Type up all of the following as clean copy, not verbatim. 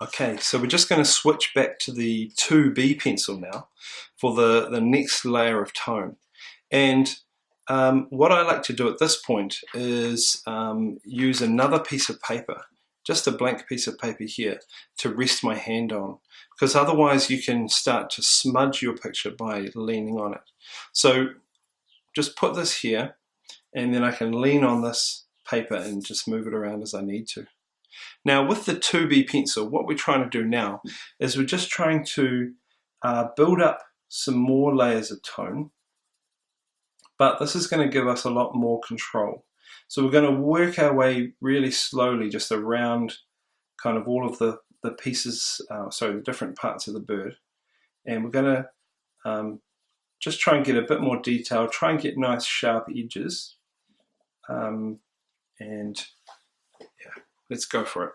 Okay, so we're just going to switch back to the 2B pencil now for the next layer of tone. And what I like to do at this point is use another piece of paper, just a blank piece of paper here, to rest my hand on, because otherwise you can start to smudge your picture by leaning on it. So just put this here, and then I can lean on this paper and just move it around as I need to. Now with the 2B pencil, what we're trying to do now is we're just trying to build up some more layers of tone, but this is going to give us a lot more control. So we're going to work our way really slowly just around kind of all of the pieces, the different parts of the bird, and we're going to just try and get a bit more detail, try and get nice sharp edges, and yeah, let's go for it.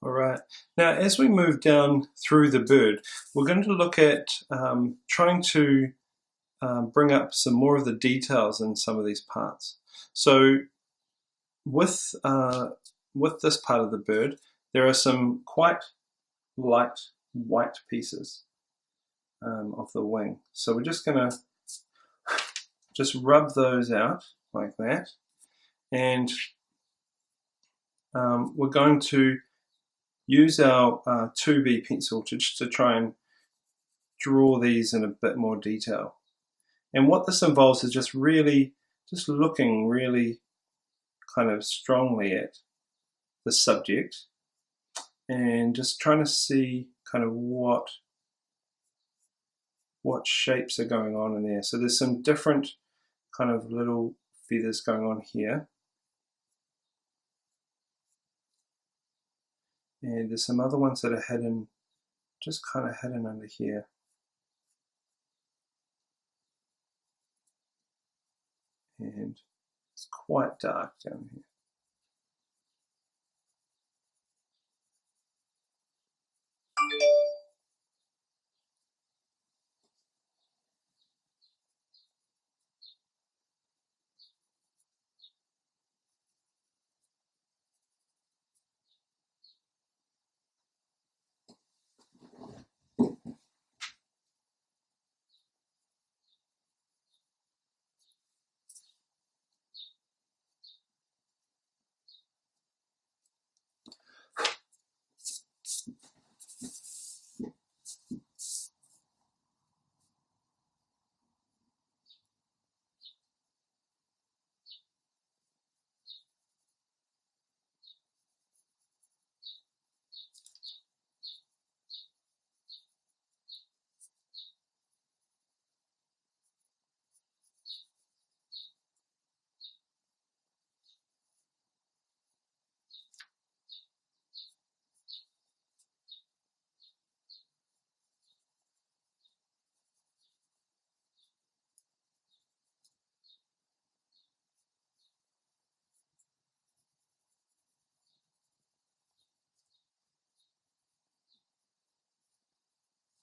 All right, now as we move down through the bird, we're going to look at trying to bring up some more of the details in some of these parts. So with this part of the bird, there are some quite light white pieces of the wing. So we're just going to just rub those out like that, and we're going to use our 2B pencil to try and draw these in a bit more detail. And what this involves is just looking really kind of strongly at the subject and just trying to see kind of what shapes are going on in there. So there's some different kind of little feathers going on here. And there's some other ones that are hidden, just kind of hidden under here. And it's quite dark down here.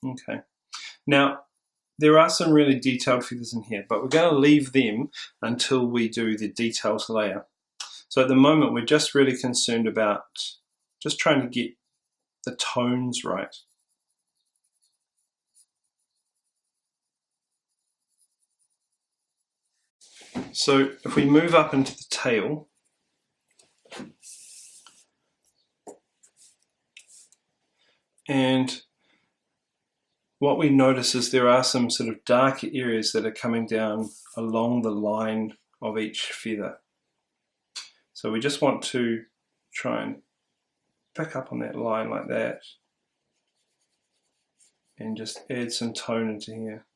Okay. Now, there are some really detailed feathers in here, but we're going to leave them until we do the details layer. So at the moment, we're just really concerned about just trying to get the tones right. So if we move up into the tail, and what we notice is there are some sort of darker areas that are coming down along the line of each feather. So we just want to try and pick up on that line like that and just add some tone into here.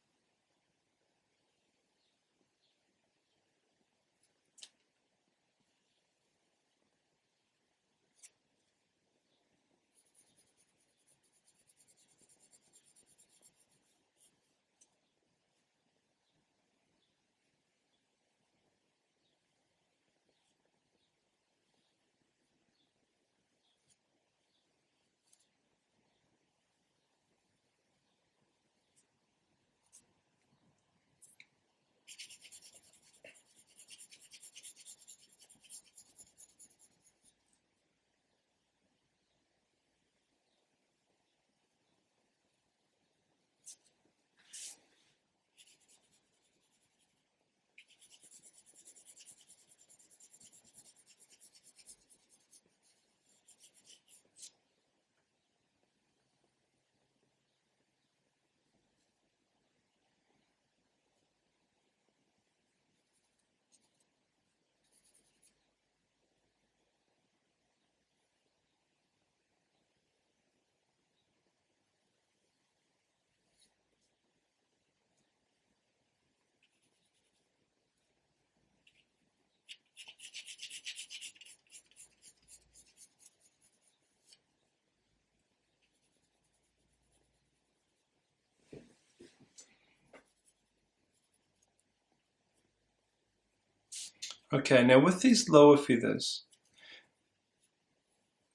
Okay, now with these lower feathers,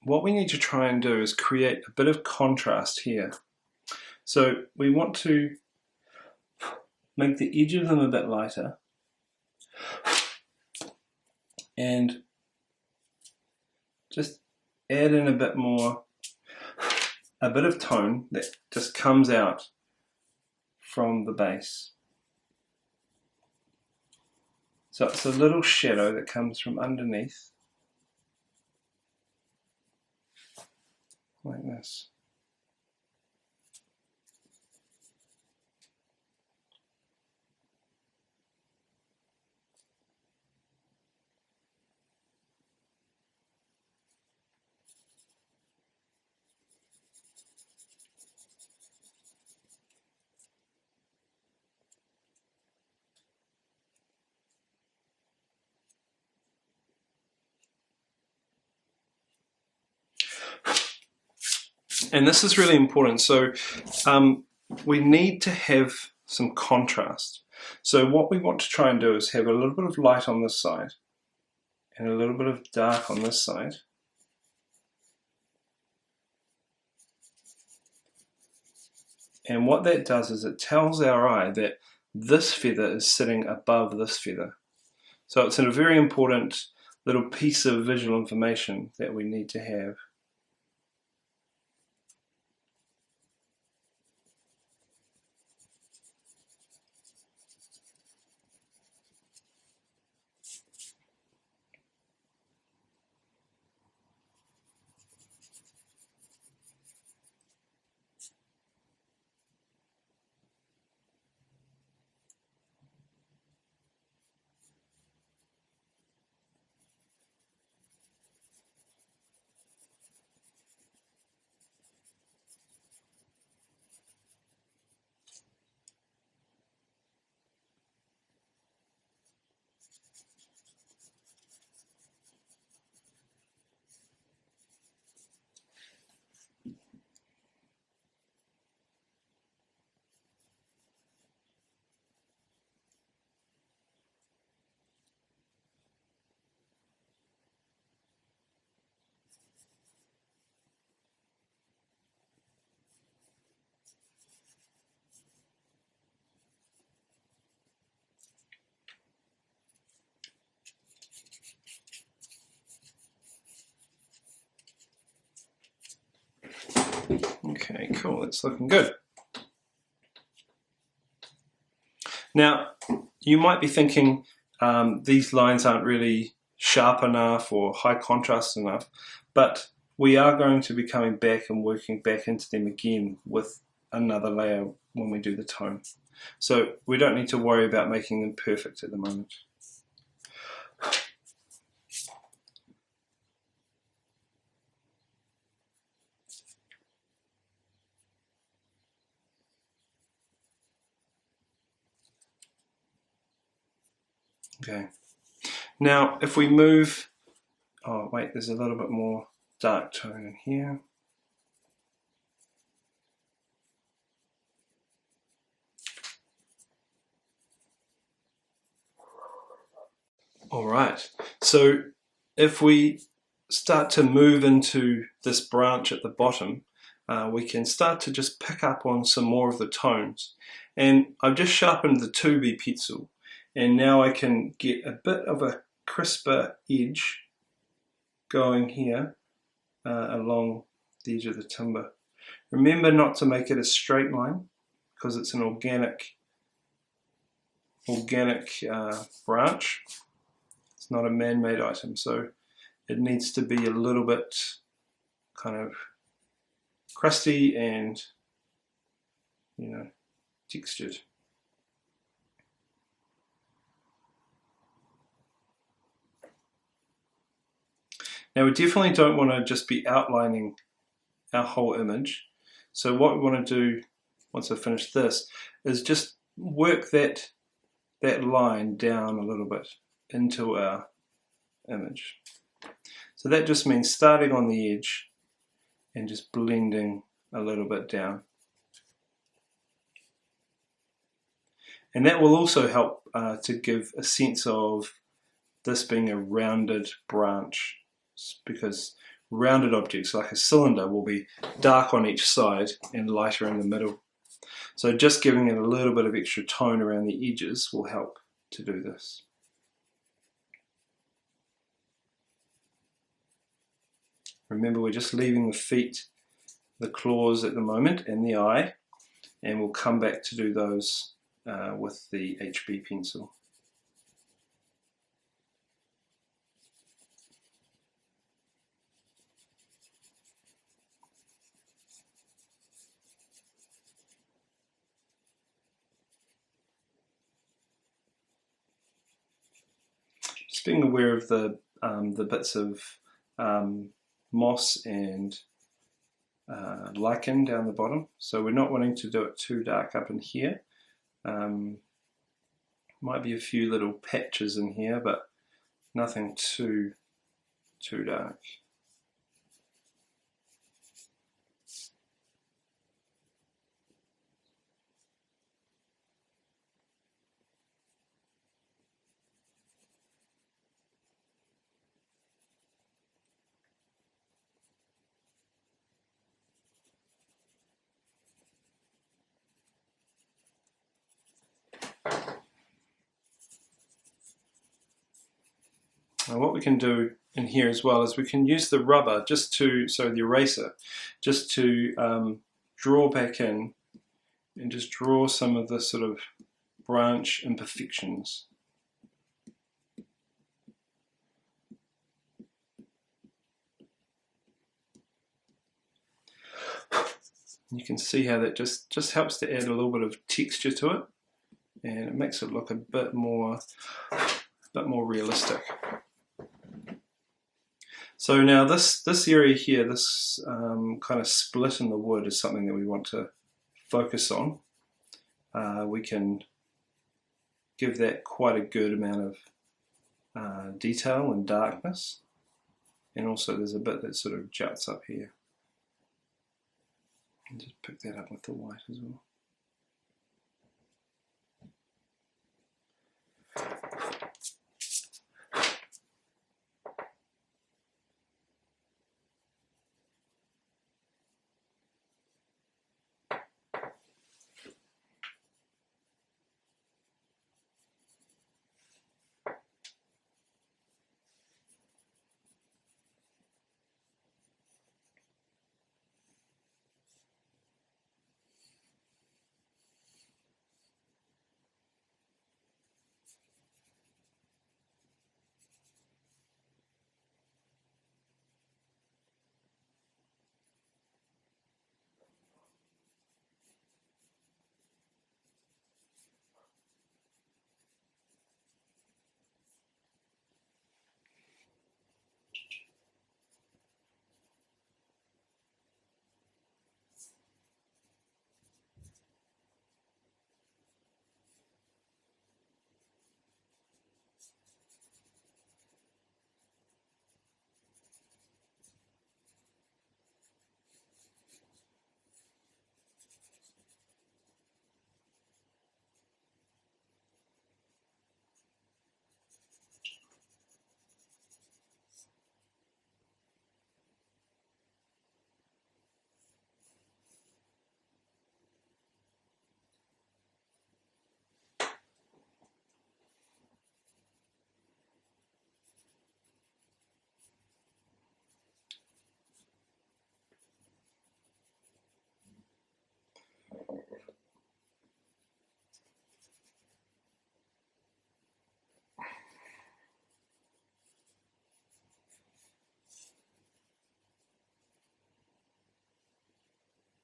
what we need to try and do is create a bit of contrast here. So we want to make the edge of them a bit lighter and just add in a bit more, a bit of tone that just comes out from the base. So it's a little shadow that comes from underneath, like this. And this is really important. So we need to have some contrast. So what we want to try and do is have a little bit of light on this side and a little bit of dark on this side. And what that does is it tells our eye that this feather is sitting above this feather. So it's a very important little piece of visual information that we need to have. Okay, cool, that's looking good. Now, you might be thinking these lines aren't really sharp enough or high contrast enough, but we are going to be coming back and working back into them again with another layer when we do the tone. So we don't need to worry about making them perfect at the moment. Okay, now if we move, oh wait, there's a little bit more dark tone in here. Alright, so if we start to move into this branch at the bottom, we can start to just pick up on some more of the tones. And I've just sharpened the 2B pencil, and now I can get a bit of a crisper edge going here along the edge of the timber. Remember not to make it a straight line, because it's an organic branch. It's not a man-made item, so it needs to be a little bit kind of crusty and, you know, textured. Now we definitely don't want to just be outlining our whole image. So what we want to do once I've finished this is just work that line down a little bit into our image. So that just means starting on the edge and just blending a little bit down. And that will also help to give a sense of this being a rounded branch, because rounded objects like a cylinder will be dark on each side and lighter in the middle. So just giving it a little bit of extra tone around the edges will help to do this. Remember, we're just leaving the feet, the claws at the moment, and the eye, and we'll come back to do those with the HB pencil. Just being aware of the bits of moss and lichen down the bottom, so we're not wanting to do it too dark up in here. Might be a few little patches in here, but nothing too dark. Now what we can do in here as well is we can use the rubber the eraser, just to draw back in and just draw some of the sort of branch imperfections. You can see how that just helps to add a little bit of texture to it, and it makes it look a bit more realistic. So now this area here, this kind of split in the wood, is something that we want to focus on. We can give that quite a good amount of detail and darkness, and also there's a bit that sort of juts up here. And just pick that up with the white as well.